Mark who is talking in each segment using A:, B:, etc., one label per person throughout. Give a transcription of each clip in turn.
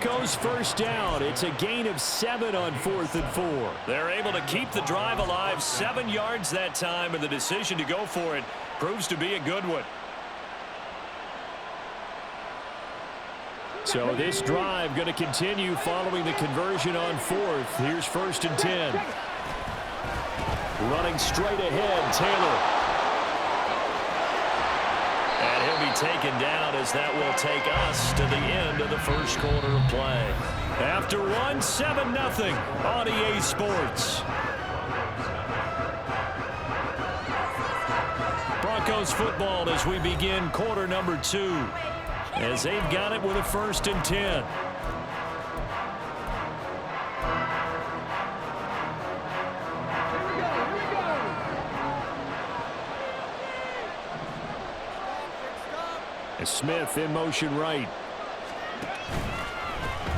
A: Goes first down. It's a gain of 7 on 4th and 4.
B: They're able to keep the drive alive, 7 yards that time, and the decision to go for it proves to be a good one.
A: So this drive going to continue following the conversion on 4th. Here's 1st and 10. Running straight ahead, Taylor.
B: And he'll be taken down as that will take us to the end of the first quarter of play.
A: After one, 7-0 on EA Sports. Broncos football as we begin quarter number 2. As they've got it with a 1st and 10. Smith in motion right.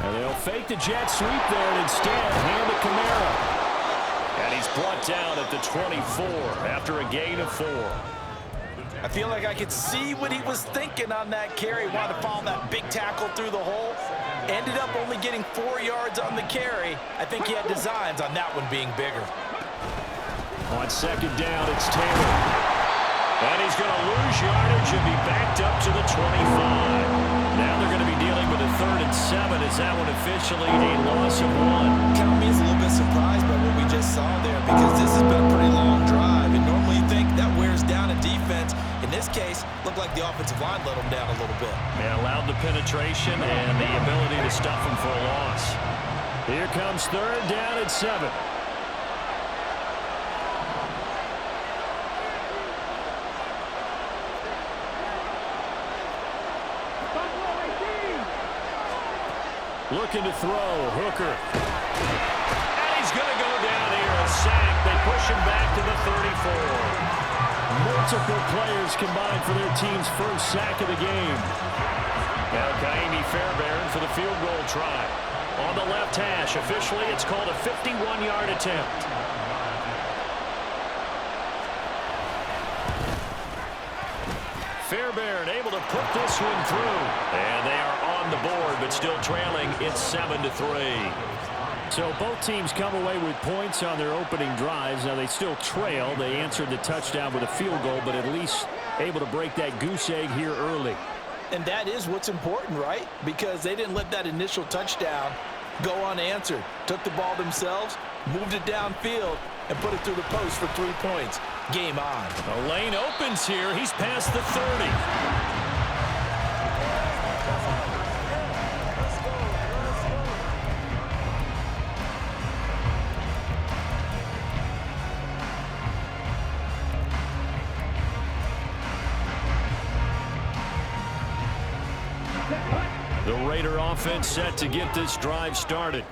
A: And they'll fake the jet sweep there and instead hand to Kamara.
B: And he's brought down at the 24 after a gain of 4.
C: I feel like I could see what he was thinking on that carry. Wanted to follow that big tackle through the hole. Ended up only getting 4 yards on the carry. I think he had designs on that one being bigger.
A: On 2nd down, it's Taylor. And he's going to lose yardage and be backed up to the 25. Now they're going to be dealing with a 3rd and 7. Is that one officially a loss of 1?
C: Count me as a little bit surprised by what we just saw there because this has been a pretty long drive. And normally you think that wears down a defense. In this case, looked like the offensive line let them down a little bit.
B: Yeah, allowed the penetration and the ability to stuff them for a loss.
A: Here comes 3rd down at 7. Looking to throw, Hooker.
B: And he's going to go down here, a sack. They push him back to the 34.
A: Multiple players combined for their team's first sack of the game.
B: Now Kaimi Fairbairn for the field goal try. On the left hash, officially it's called a 51-yard attempt. Fairbairn able to put this one through. And they are on the board, but still trailing. It's 7-3.
A: So both teams come away with points on their opening drives. Now they still trail. They answered the touchdown with a field goal, but at least able to break that goose egg here early.
C: And that is what's important, right? Because they didn't let that initial touchdown go unanswered. Took the ball themselves, moved it downfield, and put it through the post for 3 points. Game on.
B: The lane opens here. He's past the 30. The Raider offense set to get this drive started.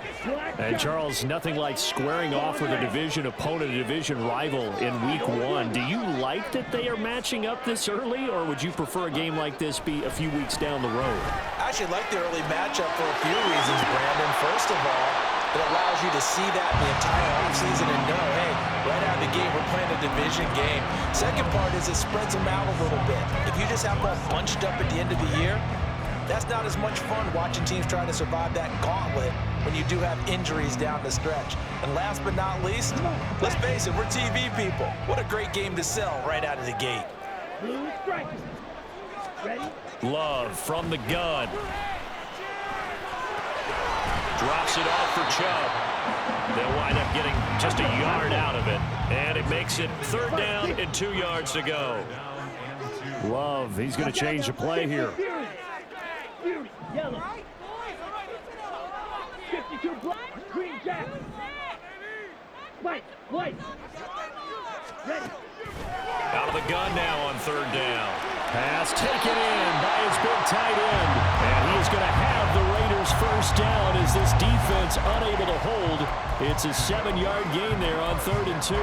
A: And Charles, nothing like squaring off with a division opponent, a division rival in week 1. Do you like that they are matching up this early, or would you prefer a game like this be a few weeks down the road?
C: I actually like the early matchup for a few reasons, Brandon. First of all, it allows you to see that the entire offseason and know, hey, right out of the gate, we're playing a division game. Second part is it spreads them out a little bit. If you just have them all bunched up at the end of the year, that's not as much fun watching teams trying to survive that gauntlet when you do have injuries down the stretch. And last but not least, let's face it, we're TV people. What a great game to sell right out of the gate.
B: Love from the gun. Drops it off for Chubb. They'll wind up getting just a yard out of it. And it makes it 3rd down and 2 yards to go.
A: Love, he's going to change the play here.
D: Yellow. 52 black, green jacket. White. Ready.
B: Out of the gun now on 3rd down.
A: Pass taken in by his big tight end. And he is going to have the Raiders first down as this defense unable to hold. It's a 7-yard gain there on 3rd and 2.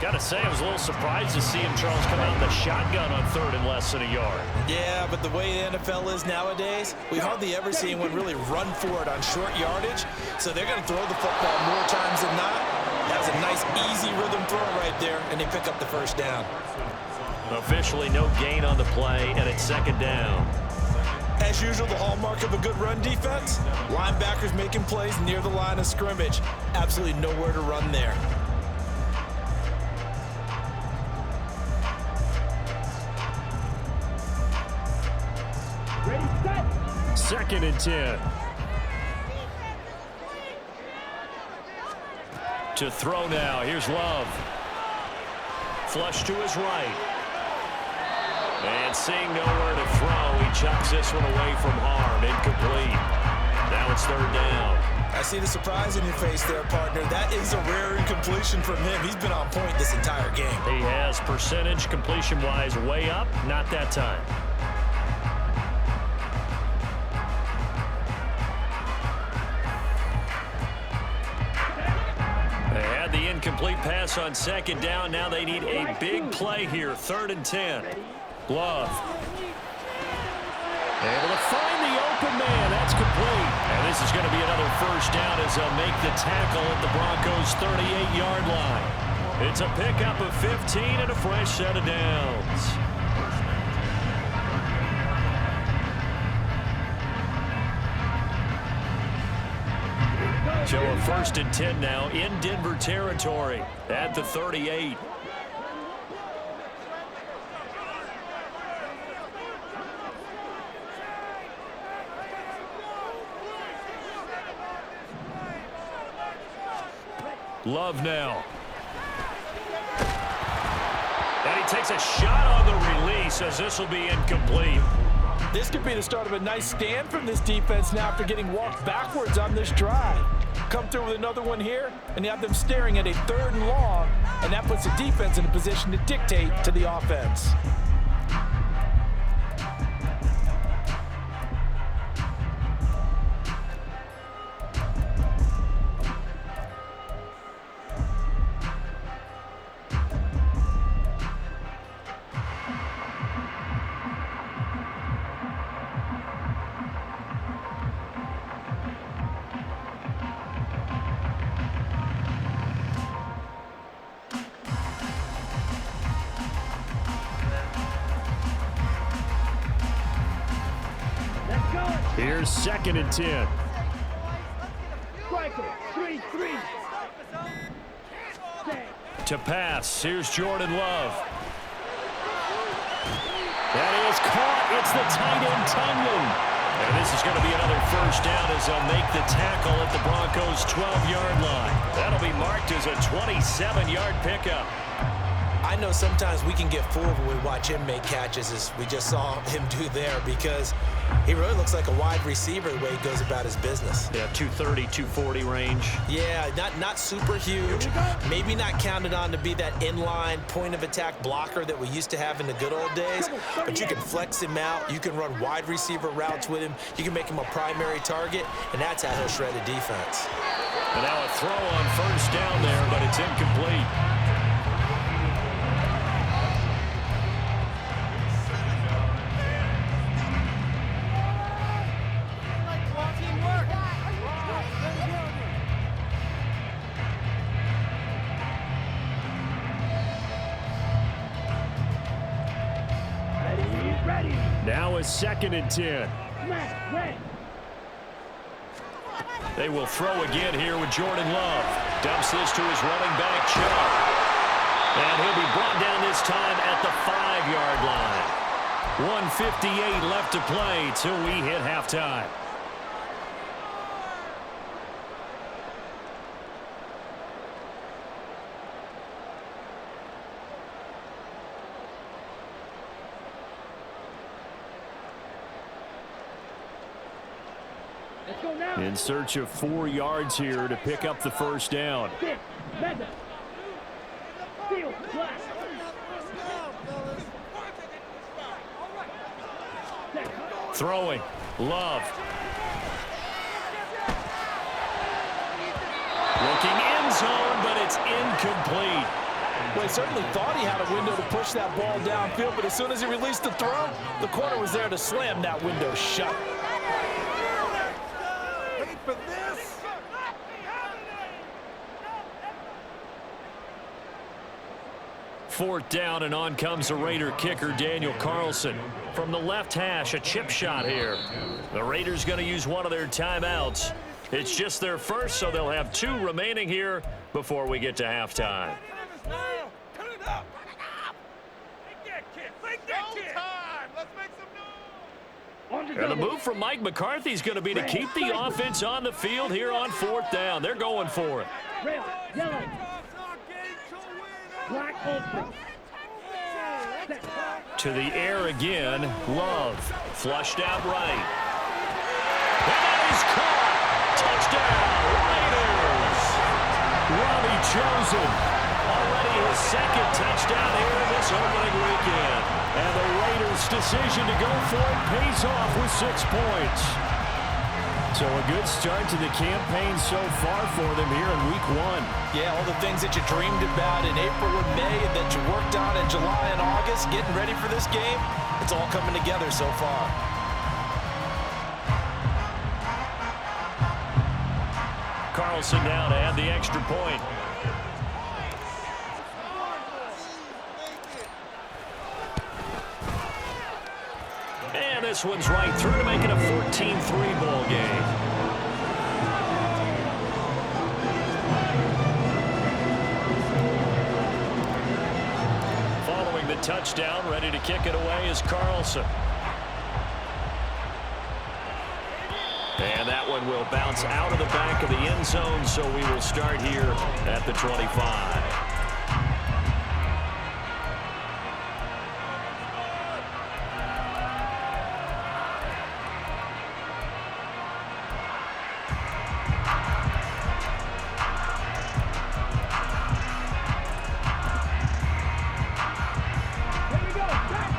B: Gotta say, I was a little surprised to see him, Charles, come out in the shotgun on 3rd and less than a yard.
C: Yeah, but the way the NFL is nowadays, we hardly ever see anyone really run for it on short yardage. So they're going to throw the football more times than not. That was a nice, easy rhythm throw right there, and they pick up the first down.
B: Officially no gain on the play, and it's 2nd down.
C: As usual, the hallmark of a good run defense, linebackers making plays near the line of scrimmage. Absolutely nowhere to run there.
D: Ready, set.
A: 2nd and 10. To throw now. Here's Love. Flush to his right. And seeing nowhere to throw, he chucks this one away from harm. Incomplete. Now it's 3rd down.
C: I see the surprise in your face there, partner. That is a rare incompletion from him. He's been on point this entire game.
A: He has percentage completion-wise way up. Not that time. They had the incomplete pass on 2nd down. Now they need a big play here. 3rd and 10. Love. Able to find the open man. That's complete. And this is going to be another 1st down as they'll make the tackle at the Broncos' 38-yard line. It's a pickup of 15 and a fresh set of downs. So a 1st and 10 now in Denver territory at the 38. Love now. And he takes a shot on the release as this will be incomplete.
C: This could be the start of a nice stand from this defense now after getting walked backwards on this drive. Come through with another one here, and you have them staring at a 3rd and long, and that puts the defense in a position to dictate to the offense.
A: Here's 2nd and 10.
D: Striker, 3-3.
A: To pass. Here's Jordan Love. That is caught. It's the tight end, Tunyon. And this is going to be another 1st down as they'll make the tackle at the Broncos' 12-yard line. That'll be marked as a 27-yard pickup.
C: I know sometimes we can get fooled when we watch him make catches, as we just saw him do there, because he really looks like a wide receiver the way he goes about his business.
A: Yeah, 230, 240 range.
C: Yeah, not super huge. Maybe not counted on to be that inline point-of-attack blocker that we used to have in the good old days, but you can flex him out. You can run wide receiver routes with him. You can make him a primary target, and that's how he'll shred a defense.
A: And now a throw on 1st down there, but it's incomplete. Now a 2nd and 10. They will throw again here with Jordan Love. Dumps this to his running back, Chubb. And he'll be brought down this time at the 5-yard line. 1:58 left to play till we hit halftime.
D: Let's go now.
A: In search of 4 yards here to pick up the 1st down.
D: Six, Meza. Steal, black.
A: Throwing. Love. Looking end zone, but it's incomplete.
C: Well, he certainly thought he had a window to push that ball downfield, but as soon as he released the throw, the corner was there to slam that window shut. Wait for this.
A: 4th down, and on comes the Raider kicker, Daniel Carlson. From the left hash, a chip shot here. The Raiders going to use one of their timeouts. It's just their first, so they'll have 2 remaining here before we get to halftime. And the move from Mike McCarthy is going to be to keep the offense on the field here on 4th down. They're going for it.
D: Red, yellow. Black open.
A: To the air again. Love. Flushed out right. And that is caught. Touchdown, Raiders. Robbie Chosen. Already his 2nd touchdown here in this opening weekend. And the Raiders' decision to go for it pays off with 6 points. So a good start to the campaign so far for them here in week 1.
C: Yeah, all the things that you dreamed about in April and May and that you worked on in July and August, getting ready for this game, it's all coming together so far.
A: Carlson now to add the extra point. And this one's right through to make it a 14-3 ball game. Following the touchdown, ready to kick it away is Carlson. And that one will bounce out of the back of the end zone, so we will start here at the 25.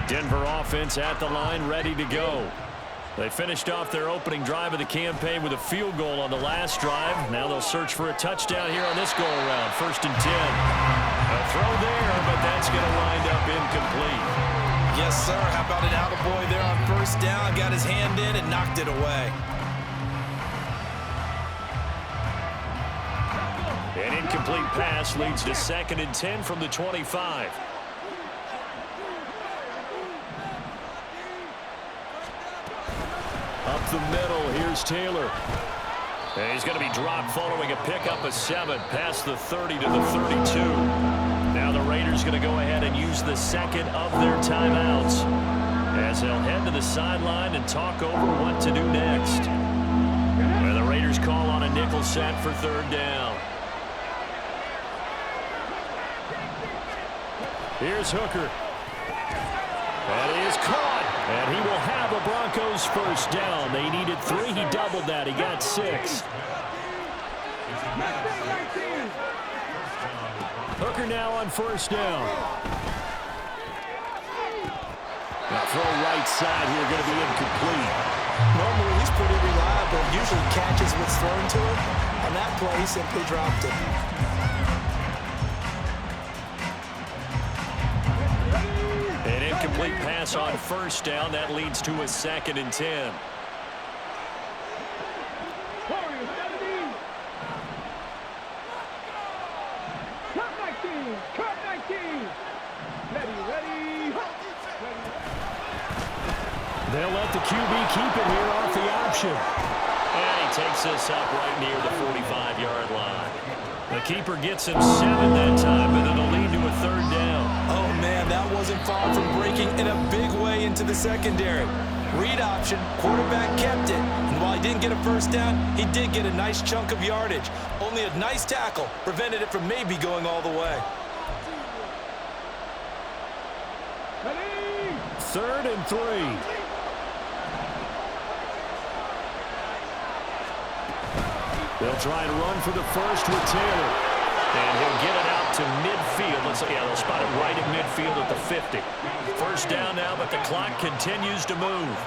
A: Denver offense at the line, ready to go. They finished off their opening drive of the campaign with a field goal on the last drive. Now they'll search for a touchdown here on this go-around. 1st and 10. A throw there, but that's going to wind up incomplete.
C: Yes, sir. How about an attaboy there on 1st down? Got his hand in and knocked it away.
A: An incomplete pass leads to 2nd and 10 from the 25. Up the middle, here's Taylor. And he's going to be dropped following a pickup of 7 past the 30 to the 32. Now the Raiders going to go ahead and use the 2nd of their timeouts as they'll head to the sideline and talk over what to do next. And the Raiders call on a nickel set for 3rd down. Here's Hooker. And he is caught. And he will have a Broncos 1st down. They needed 3. He doubled that. He got 6. Hooker now on 1st down. Now throw right side here, going to be incomplete.
C: Normally he's pretty reliable. Usually catches what's thrown to him. On that play, he simply dropped it.
A: An incomplete pass on 1st down. That leads to a 2nd and 10. They'll let the QB keep it here off the option. And he takes this up right near the 45-yard line. The keeper gets him 7 that time, but it'll lead to a 3rd down.
C: Oh, man, that wasn't far from breaking in a big way into the secondary. Read option, quarterback kept it. And while he didn't get a 1st down, he did get a nice chunk of yardage. Only a nice tackle prevented it from maybe going all the way.
A: 3rd and 3. They'll try and run for the 1st with Taylor. And he'll get it out to midfield. They'll spot it right at midfield at the 50. 1st down now, but the clock continues to move.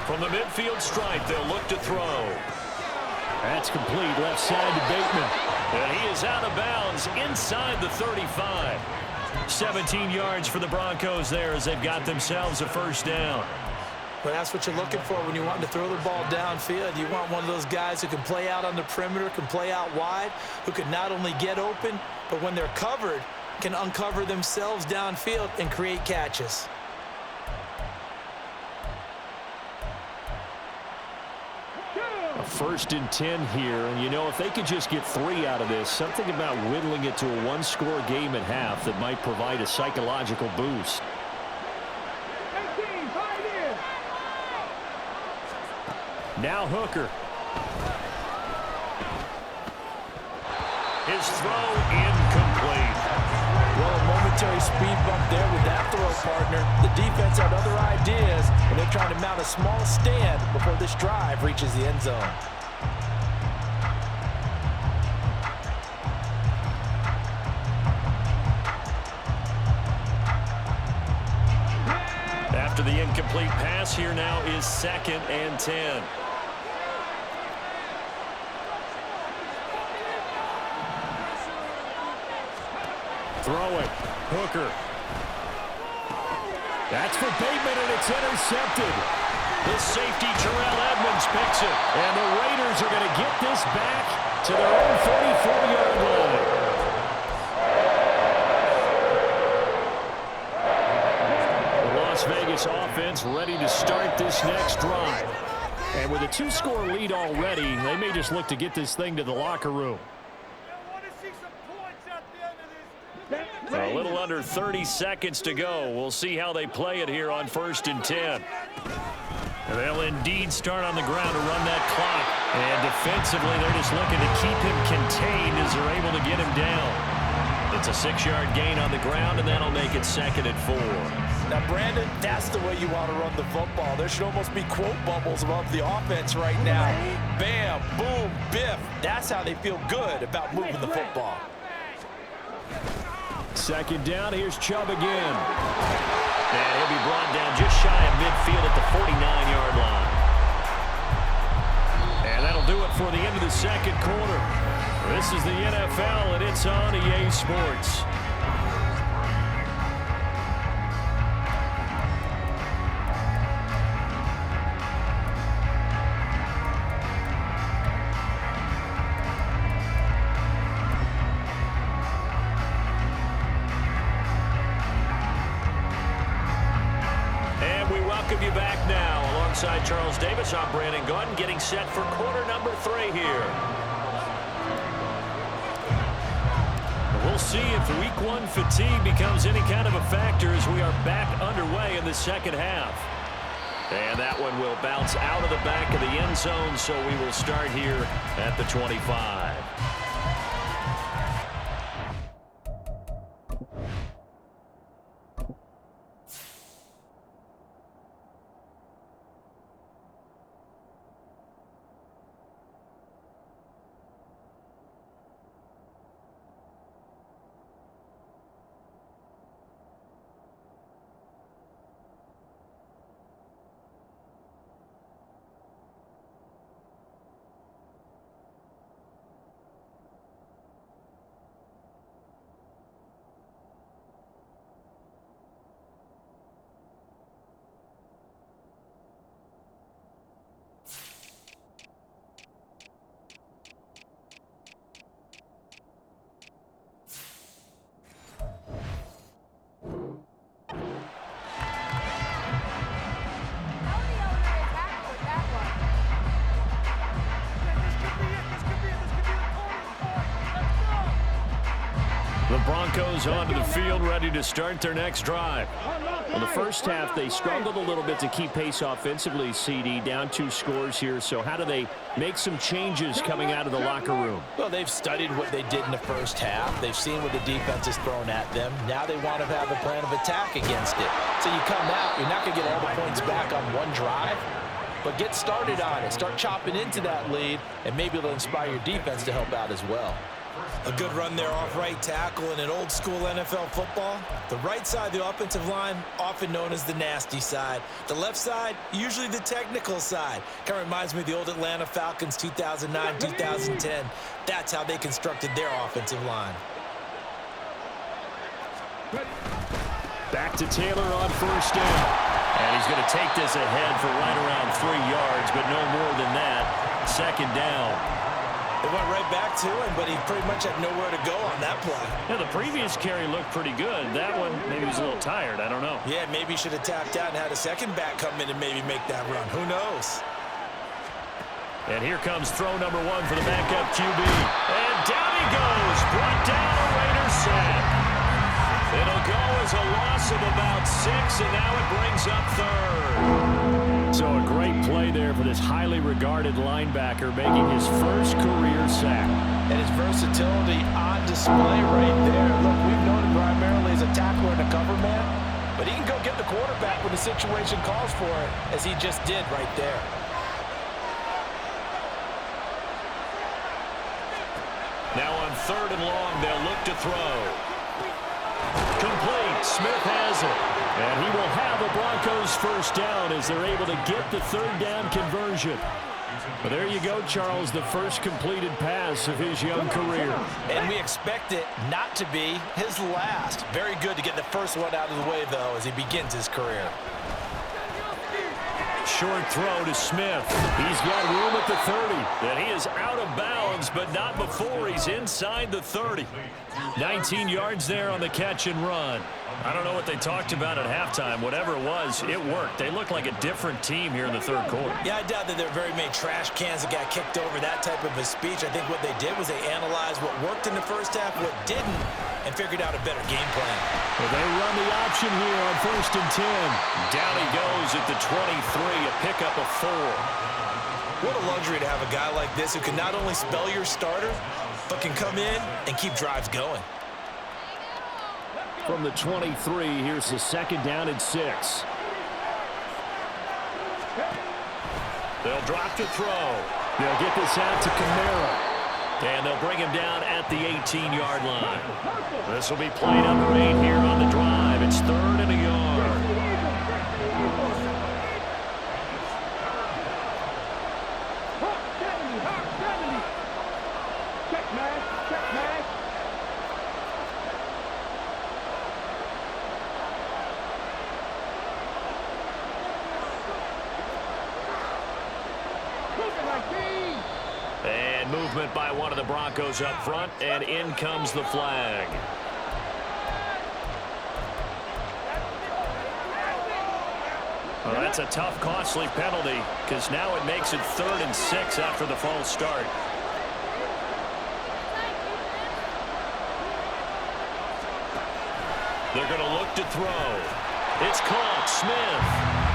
A: From the midfield stripe, they'll look to throw. That's complete, left side to Bateman. And he is out of bounds inside the 35. 17 yards for the Broncos there as they've got themselves a 1st down.
C: But that's what you're looking for when you want to throw the ball downfield. You want one of those guys who can play out on the perimeter, can play out wide, who can not only get open, but when they're covered, can uncover themselves downfield and create catches.
A: A 1st and 10 here, and you know, if they could just get 3 out of this, something about whittling it to a 1-score game at half that might provide a psychological boost.
D: 18, 5 years.
A: Now Hooker.
B: His throw incomplete.
C: Well, a momentary speed bump there with that throw, partner. The defense had other ideas, and they're trying to mount a small stand before this drive reaches the end zone.
B: After the incomplete pass, here now is 2nd and 10.
A: Throw it. Hooker. That's for Bateman, and it's intercepted.
B: The safety, Terrell Edmonds, picks it.
A: And the Raiders are going to get this back to their own 44-yard line. The Las Vegas offense ready to start this next drive. And with a 2-score lead already, they may just look to get this thing to the locker room.
B: A little under 30 seconds to go. We'll see how they play it here on 1st and 10. They'll indeed start on the ground to run that clock. And defensively, they're just looking to keep him contained as they're able to get him down. It's a 6-yard gain on the ground, and that'll make it 2nd and 4.
C: Now, Brandon, that's the way you want to run the football. There should almost be quote bubbles above the offense right now. Bam, boom, biff. That's how they feel good about moving the football.
A: 2nd down, here's Chubb again.
B: And he'll be brought down just shy of midfield at the 49-yard line. And that'll do it for the end of the 2nd quarter. This is the NFL, and it's on EA Sports. Welcome you back now. Alongside Charles Davis, I'm Brandon Gunn, getting set for quarter number 3 here. We'll see if week 1 fatigue becomes any kind of a factor as we are back underway in the 2nd half. And that one will bounce out of the back of the end zone, so we will start here at the 25. The Broncos onto the field, ready to start their next drive.
A: In the first half, they struggled a little bit to keep pace offensively, CD, down 2 scores here. So how do they make some changes coming out of the locker room?
C: Well, they've studied what they did in the first half. They've seen what the defense has thrown at them. Now they want to have a plan of attack against it. So you come out, you're not going to get all the points back on one drive, but get started on it. Start chopping into that lead, and maybe it'll inspire your defense to help out as well. A good run there off right tackle in an old-school NFL football. The right side of the offensive line, often known as the nasty side. The left side, usually the technical side. Kind of reminds me of the old Atlanta Falcons 2009, 2010. That's how they constructed their offensive line.
A: Back to Taylor on first down.
B: And he's going to take this ahead for right around 3 yards, but no more than that. 2nd down.
C: It went right back to him, but he pretty much had nowhere to go on that play.
B: Yeah, the previous carry looked pretty good. That one, maybe he was a little tired. I don't know.
C: Yeah, maybe he should have tapped out and had a second back come in and maybe make that run. Who knows?
B: And here comes throw number 1 for the backup QB. And down he goes. Brought down a Raiders sack. It'll go as a loss of about 6, and now it brings up 3rd. So a great play there for this highly regarded linebacker making his first career sack.
C: And his versatility on display right there. Look, we've known him primarily as a tackler and a cover man, but he can go get the quarterback when the situation calls for it, as he just did right there.
B: Now on 3rd and long, they'll look to throw. Complete. Smith has it. And he will have a Broncos first down as they're able to get the 3rd down conversion. Well, there you go, Charles, the first completed pass of his young career.
C: And we expect it not to be his last. Very good to get the first one out of the way, though, as he begins his career.
B: Short throw to Smith. He's got room at the 30. And he is out of bounds, but not before he's inside the 30. 19 yards there on the catch and run. I don't know what they talked about at halftime. Whatever it was, it worked. They look like a different team here in the 3rd quarter.
C: Yeah, I doubt that there are very many trash cans that got kicked over, that type of a speech. I think what they did was they analyzed what worked in the first half, what didn't, and figured out a better game plan.
B: Well, they run the option here on 1st and 10. Down he goes at the 23, a pickup of 4.
C: What a luxury to have a guy like this who can not only spell your starter, but can come in and keep drives going.
B: From the 23, here's the 2nd down and 6. They'll drop to throw. They'll get this out to Kamara. And they'll bring him down at the 18-yard line. This will be played up right here on the drive. It's 3rd and a yard. And movement by one of the Broncos up front, and in comes the flag. Well, that's a tough, costly penalty, because now it makes it 3rd and 6 after the false start. They're going to look to throw. It's caught. Smith.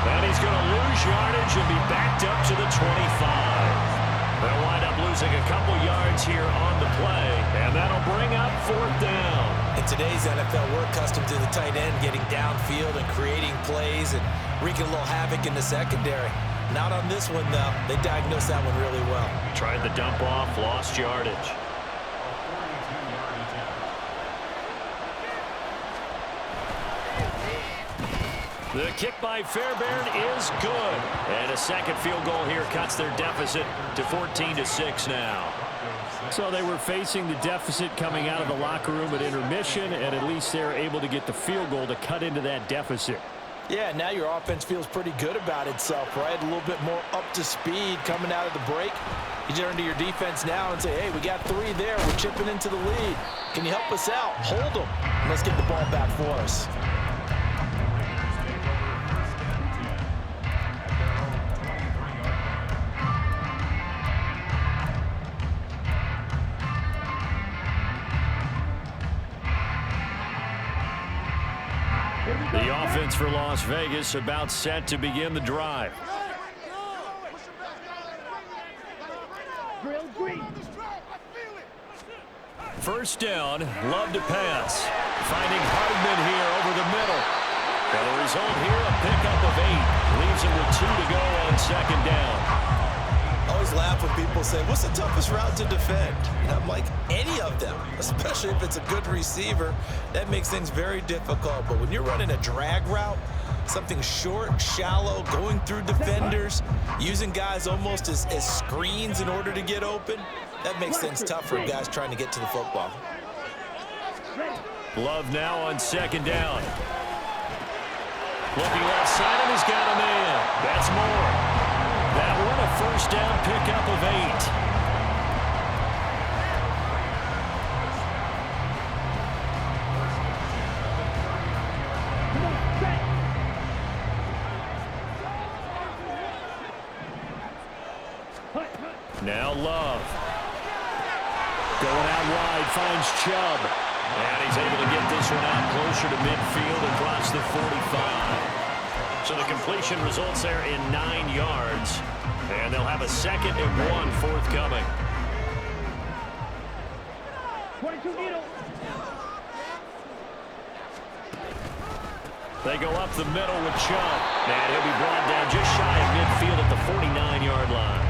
B: And he's going to lose yardage and be backed up to the 25. They'll wind up losing a couple yards here on the play, and that'll bring up 4th down.
C: In today's NFL, we're accustomed to the tight end getting downfield and creating plays and wreaking a little havoc in the secondary. Not on this one, though. They diagnosed that one really well.
B: Tried the dump off, lost yardage. The kick by Fairbairn is good. And a second field goal here cuts their deficit to 14-6 now. So they were facing the deficit coming out of the locker room at intermission, and at least they're able to get the field goal to cut into that deficit.
C: Yeah, now your offense feels pretty good about itself, right? A little bit more up to speed coming out of the break. You turn to your defense now and say, hey, we got 3 there. We're chipping into the lead. Can you help us out? Hold them. And let's get the ball back for us.
B: The offense for Las Vegas about set to begin the drive. First down, Love to pass. Finding Hardman here over the middle. And the result here, a pickup of 8. Leaves him with 2 to go on 2nd down.
C: I always laugh when people say, what's the toughest route to defend? And I'm like, any of them, especially if it's a good receiver. That makes things very difficult. But when you're running a drag route, something short, shallow, going through defenders, using guys almost as screens in order to get open, that makes things tough for guys trying to get to the football.
B: Love now on 2nd down. Looking left side, and he's got a man. That's more. That one a first down pickup of 8. Going out wide, finds Chubb.
A: And he's able to get this one out closer to midfield across the 45. So the completion results there in 9 yards. And they'll have a 2nd and 1 forthcoming.
D: 22 needle.
A: They go up the middle with Chubb. And he'll be brought down just shy of midfield at the 49-yard line.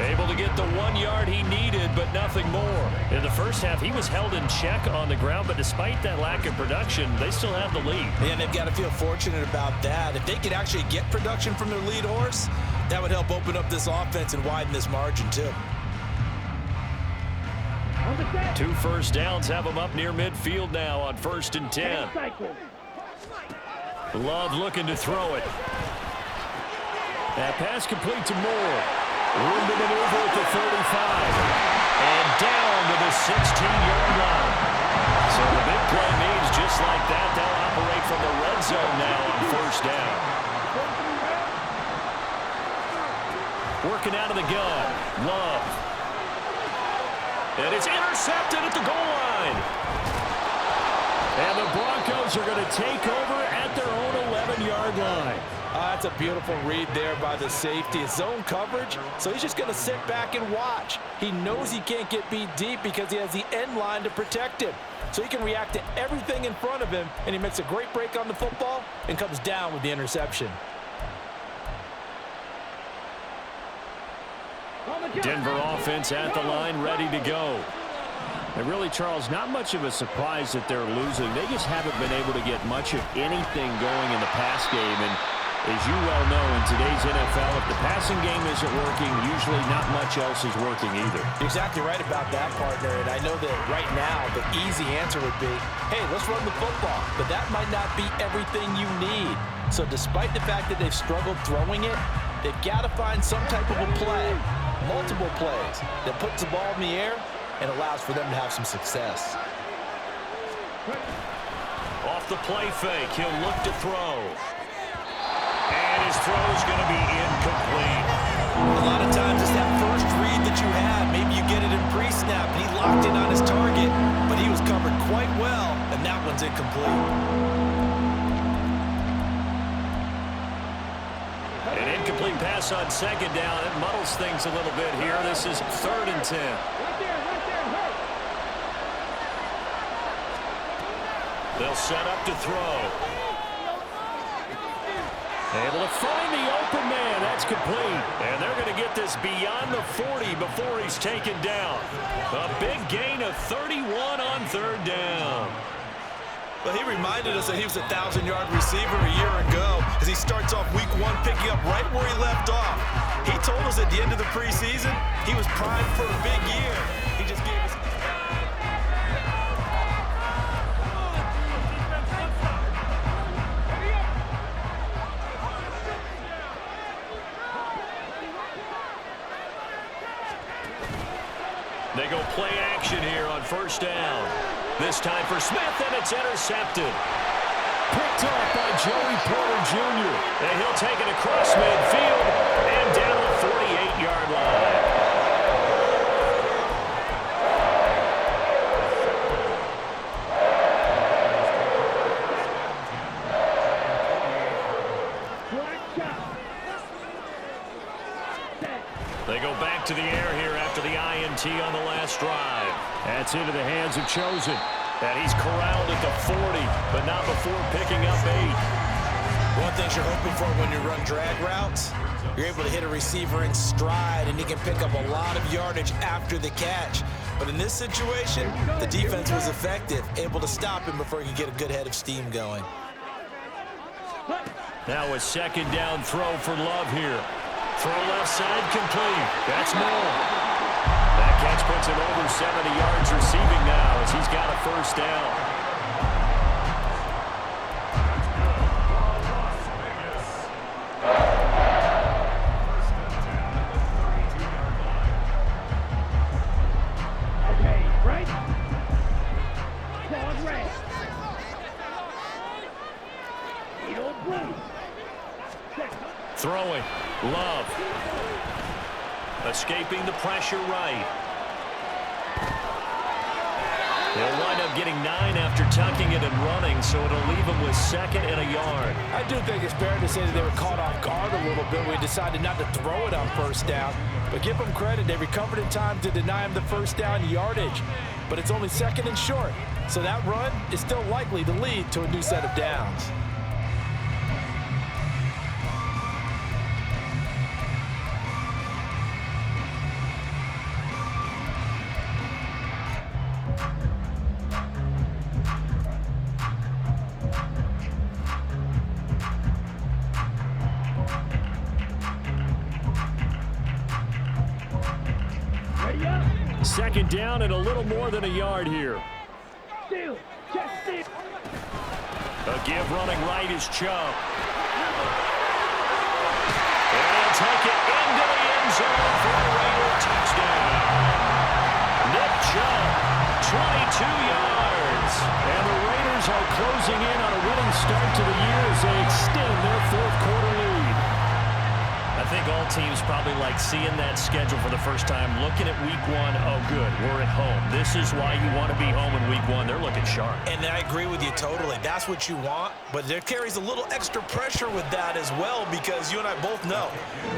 A: Able to get the 1 yard he needed, but nothing more. In the first half, he was held in check on the ground, but despite that lack of production, they still have the lead.
C: And they've got to feel fortunate about that. If they could actually get production from their lead horse, that would help open up this offense and widen this margin, too.
A: 2 first downs have them up near midfield now on 1st and 10. Love looking to throw it.
B: That pass complete to Moore. Room to maneuver at the 35. And down to the 16-yard line.
A: So the big play means just like that, they'll operate from the red zone now on 1st down. Working out of the gun. Love. And it's intercepted at the goal line.
B: And the Broncos are going to take over at their own 11-yard line.
C: That's a beautiful read there by the safety. It's zone coverage, so he's just going to sit back and watch. He knows he can't get beat deep because he has the end line to protect him. So he can react to everything in front of him, and he makes a great break on the football and comes down with the interception.
A: Denver offense at the line, ready to go.
B: And really, Charles, not much of a surprise that they're losing. They just haven't been able to get much of anything going in the pass game. And as you well know, in today's NFL, if the passing game isn't working, usually not much else is working either.
C: You're exactly right about that, partner. And I know that right now the easy answer would be, hey, let's run the football. But that might not be everything you need. So despite the fact that they've struggled throwing it, they've got to find some type of a play, multiple plays, that puts the ball in the air and allows for them to have some success.
A: Off the play fake, he'll look to throw. And his throw is going to be incomplete.
C: A lot of times it's that first read that you have. Maybe you get it in pre-snap, and he locked in on his target, but he was covered quite well, and that one's incomplete.
A: An incomplete pass on 2nd down. It muddles things a little bit here. This is 3rd and 10. They'll set up to throw.
B: Able to find the open man. That's complete.
A: And they're going to get this beyond the 40 before he's taken down. A big gain of 31 on 3rd down.
C: Well, he reminded us that he was a 1,000-yard receiver a year ago as he starts off week 1 picking up right where he left off. He told us at the end of the preseason he was primed for a big year. He just gave us...
A: They go play action here on 1st down. This time for Smith, and it's intercepted.
B: Picked up by Joey Porter Jr.
A: And he'll take it across midfield and down the 48-yard line. They go back to the air here after the INT on the last drive.
B: That's into the hands of Chosen.
A: And he's corralled at the 40, but not before picking up 8.
C: One thing you're hoping for when you run drag routes, you're able to hit a receiver in stride, and he can pick up a lot of yardage after the catch. But in this situation, the defense was effective, able to stop him before he could get a good head of steam going.
A: Now a 2nd down throw for Love here. Throw left side complete. That's more. That catch puts him over 70 yards receiving now as he's got a 1st down. Throwing. Love. Escaping the pressure right.
B: They'll wind up getting 9 after tucking it and running, so it'll leave them with 2nd and a yard.
C: I do think it's fair to say that they were caught off guard a little bit. We decided not to throw it on 1st down. But give them credit. They recovered in time to deny him the 1st down yardage. But it's only 2nd and short. So that run is still likely to lead to a new set of downs.
B: Second down and a little more than a yard here.
D: Steal. Check steal.
B: A give running right is Chubb. And he'll take it into the end zone for a Raider touchdown. Nick Chubb, 22 yards. And the Raiders are closing in on a winning start to the year as they extend their 4th quarter lead. I think all teams probably like seeing that schedule for the first time, looking at week 1. Oh, good, we're at home. This is why you want to be home in week 1. They're looking sharp.
C: And I agree with you totally. That's what you want, but there carries a little extra pressure with that as well, because you and I both know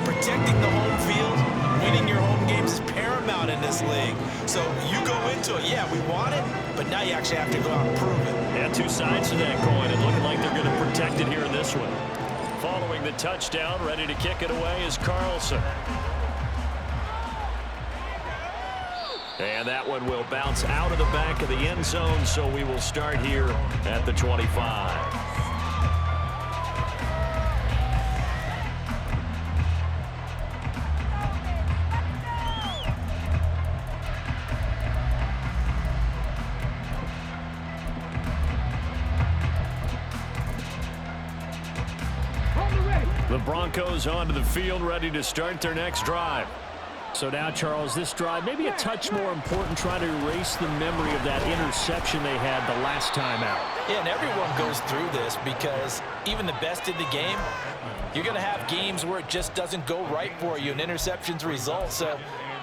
C: protecting the home field, winning your home games is paramount in this league. So you go into it, yeah, we want it, but now you actually have to go out and prove it.
B: Yeah, 2 sides to that coin, and looking like they're going to protect it here in this one. Following the touchdown, ready to kick it away is Carlson. And that one will bounce out of the back of the end zone, so we will start here at the 25. The Broncos onto the field, ready to start their next drive. So now, Charles, this drive maybe a touch more important, trying to erase the memory of that interception they had the last time out.
C: Yeah, and everyone goes through this because even the best in the game, you're going to have games where it just doesn't go right for you and interceptions result. So,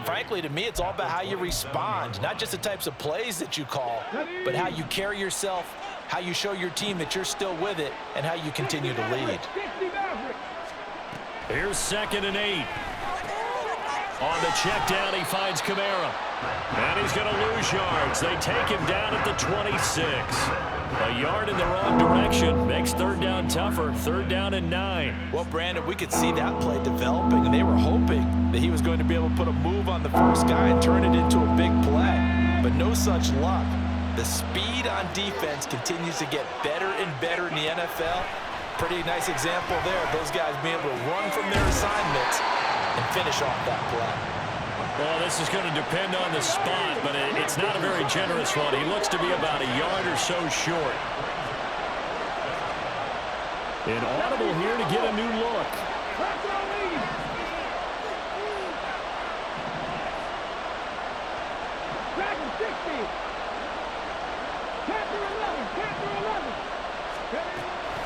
C: frankly, to me, it's all about how you respond, not just the types of plays that you call, but how you carry yourself, how you show your team that you're still with it, and how you continue to lead.
B: Here's 2nd and 8. On the check down, he finds Kamara. And he's going to lose yards. They take him down at the 26. A yard in the wrong direction makes 3rd down tougher. 3rd down and 9.
C: Well, Brandon, we could see that play developing, and they were hoping that he was going to be able to put a move on the first guy and turn it into a big play. But no such luck. The speed on defense continues to get better and better in the NFL. Pretty nice example there. Those guys being able to run from their assignments and finish off that play.
B: Well, this is going to depend on the spot, but it's not a very generous one. He looks to be about a yard or so short. An audible here to get a new look.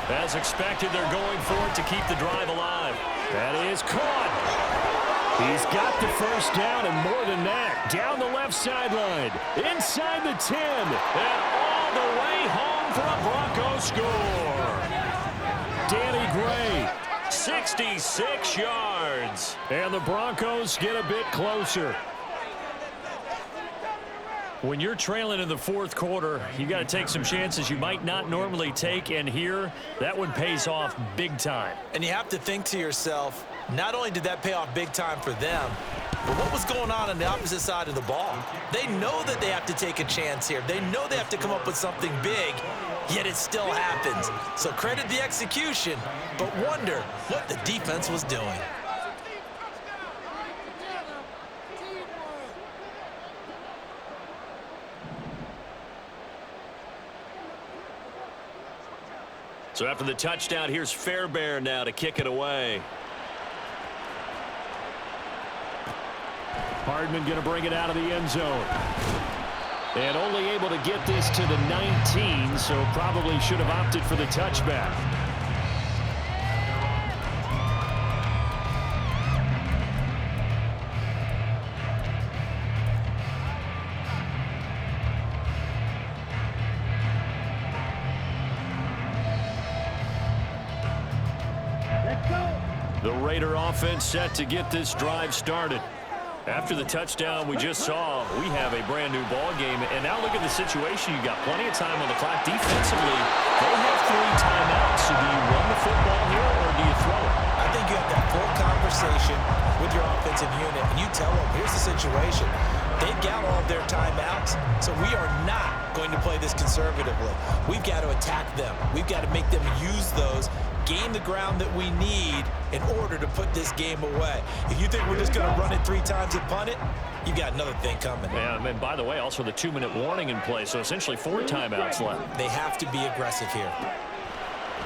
B: As expected, they're going for it to keep the drive alive. That is caught. He's got the first down, and more than that, down the left sideline, inside the 10, and all the way home for a Broncos score. Danny Gray, 66 yards, and the Broncos get a bit closer. When you're trailing in the 4th quarter, you got to take some chances you might not normally take, and here, that one pays off big time.
C: And you have to think to yourself, not only did that pay off big time for them, but what was going on the opposite side of the ball? They know that they have to take a chance here. They know they have to come up with something big, yet it still happens. So credit the execution, but wonder what the defense was doing.
B: So after the touchdown, here's Fairbairn now to kick it away. Hardman going to bring it out of the end zone. And only able to get this to the 19, so probably should have opted for the touchback.
A: The Raider offense set to get this drive started. After the touchdown we just saw, we have a brand new ball game. And now look at the situation. You got plenty of time on the clock. Defensively, they have 3 timeouts. So do you run the football here or do you throw it?
C: I think you have that full conversation with your offensive unit, and you tell them, here's the situation. They've got all of their timeouts, so we are not going to play this conservatively. We've got to attack them. We've got to make them use those, gain the ground that we need in order to put this game away. If you think we're just going to run it 3 times and punt it, you've got another thing coming.
A: Yeah, and by the way, also the 2-minute warning in play, so essentially 4 timeouts left.
C: They have to be aggressive here.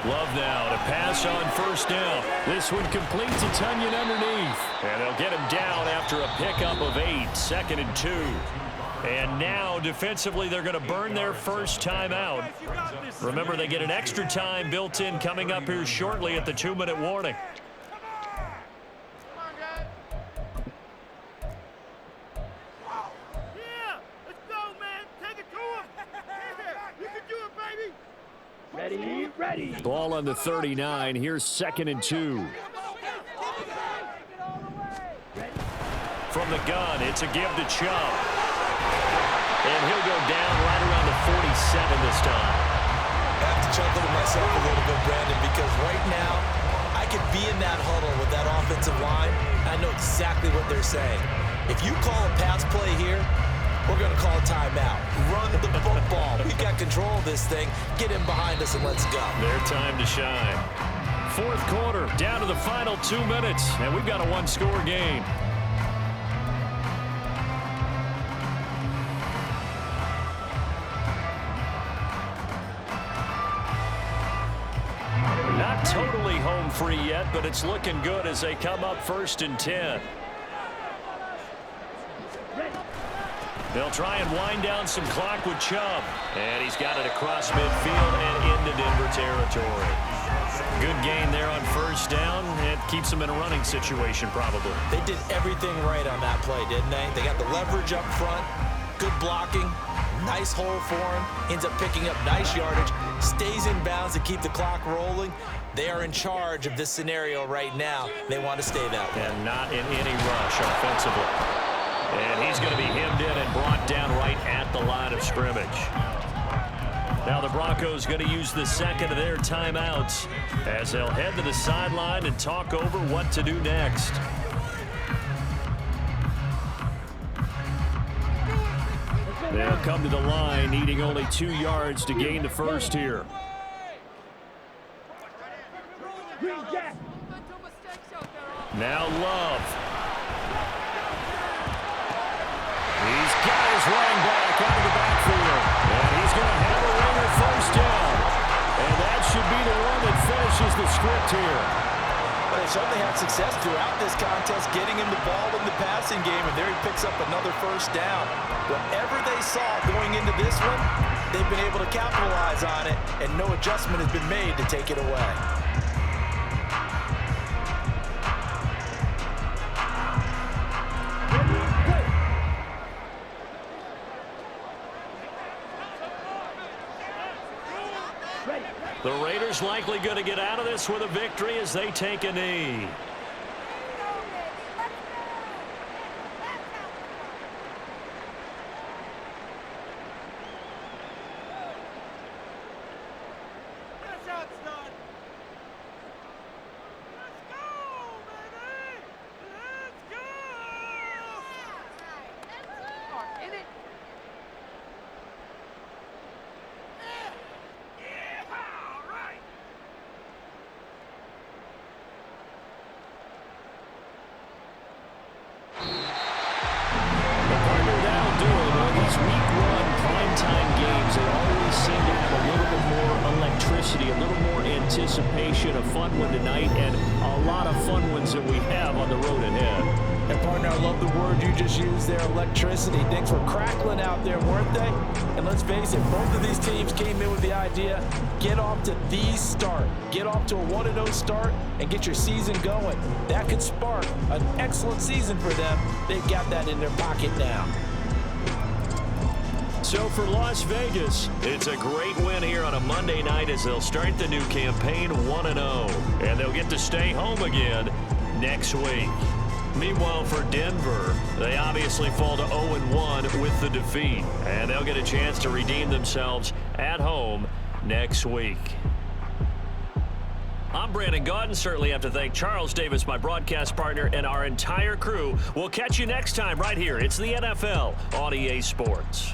A: Love now to pass on first down. This one completes to Tunyon underneath. And they'll get him down after a pickup of 8, 2nd and 2. And now defensively they're going to burn their first timeout. Remember, they get an extra time built in coming up here shortly at the 2-minute warning.
D: Ready.
A: Ball on the 39. Here's 2nd and 2. From the gun, it's a give to Chubb. And he'll go down right around the 47 this time.
C: I have to chuckle to myself a little bit, Brandon, because right now I could be in that huddle with that offensive line. I know exactly what they're saying. If you call a pass play here, we're going to call a timeout. Run the football. We've got control of this thing. Get in behind us and let's go.
A: Their time to shine. 4th quarter, down to the final 2 minutes, and we've got a 1-score game. Not totally home free yet, but it's looking good as they come up 1st and 10. They'll try and wind down some clock with Chubb. And he's got it across midfield and into Denver territory. Good gain there on first down. It keeps them in a running situation probably.
C: They did everything right on that play, didn't they? They got the leverage up front, good blocking, nice hole for him, ends up picking up nice yardage, stays in bounds to keep the clock rolling. They are in charge of this scenario right now. They want to stay that way.
A: And not in any rush offensively. And he's going to be hemmed in and brought down right at the line of scrimmage. Now the Broncos going to use the 2nd of their timeouts as they'll head to the sideline and talk over what to do next. They'll come to the line, needing only 2 yards to gain the first here. Now Love. He's got his running back out of the backfield. And he's going to have a Raider first down. And that should be the one that finishes the script here.
C: But they certainly had success throughout this contest, getting him the ball in the passing game, and there he picks up another first down. Whatever they saw going into this one, they've been able to capitalize on it, and no adjustment has been made to take it away.
A: The Raiders likely going to get out of this with a victory as they take a knee. A little more anticipation, a fun one tonight, and a lot of fun ones that we have on the road ahead.
C: And partner, I love the word you just used there, electricity. Things were crackling out there, weren't they? And let's face it, both of these teams came in with the idea, get off to the start. Get off to a 1-0 start and get your season going. That could spark an excellent season for them. They've got that in their pocket now.
B: So for Las Vegas, it's a great win here on a Monday night as they'll start the new campaign 1-0. And they'll get to stay home again next week. Meanwhile, for Denver, they obviously fall to 0-1 with the defeat. And they'll get a chance to redeem themselves at home next week. I'm Brandon Gaudin. Certainly have to thank Charles Davis, my broadcast partner, and our entire crew. We'll catch you next time right here. It's the NFL on EA Sports.